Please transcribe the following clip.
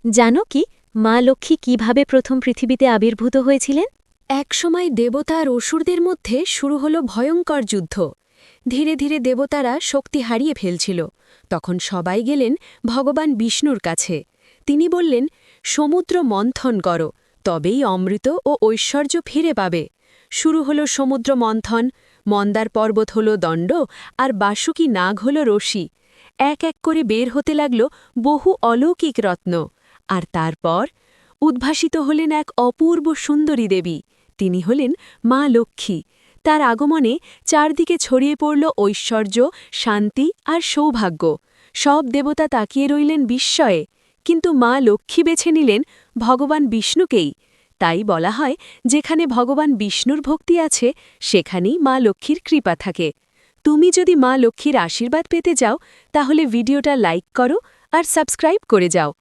জানো কি মা লক্ষ্মী কিভাবে প্রথম পৃথিবীতে আবির্ভূত হয়েছিলেন? একসময় দেবতা আর অসুরদের মধ্যে শুরু হলো ভয়ঙ্কর যুদ্ধ। ধীরে ধীরে দেবতারা শক্তি হারিয়ে ফেলছিল। তখন সবাই গেলেন ভগবান বিষ্ণুর কাছে। তিনি বললেন, সমুদ্র মন্থন করো, তবেই অমৃত ও ঐশ্বর্য ফিরে পাবে। শুরু হলো সমুদ্র মন্থন। মন্দার পর্বত হল দণ্ড, আর বাসুকী নাগ হল রশি। এক এক করে বের হতে লাগল বহু অলৌকিক রত্ন। আর তারপর উদ্ভাসিত হলেন এক অপূর্ব সুন্দরী দেবী। তিনি হলেন মা লক্ষ্মী। তার আগমনে চারদিকে ছড়িয়ে পড়ল ঐশ্বর্য, শান্তি আর সৌভাগ্য। সব দেবতা তাকিয়ে রইলেন বিস্ময়ে, কিন্তু মা লক্ষ্মী বেছে নিলেন ভগবান বিষ্ণুকেই। তাই বলা হয়, যেখানে ভগবান বিষ্ণুর ভক্তি আছে সেখানেই মা লক্ষ্মীর কৃপা থাকে। তুমি যদি মা লক্ষ্মীর আশীর্বাদ পেতে যাও, তাহলে ভিডিওটা লাইক করো আর সাবস্ক্রাইব করে যাও।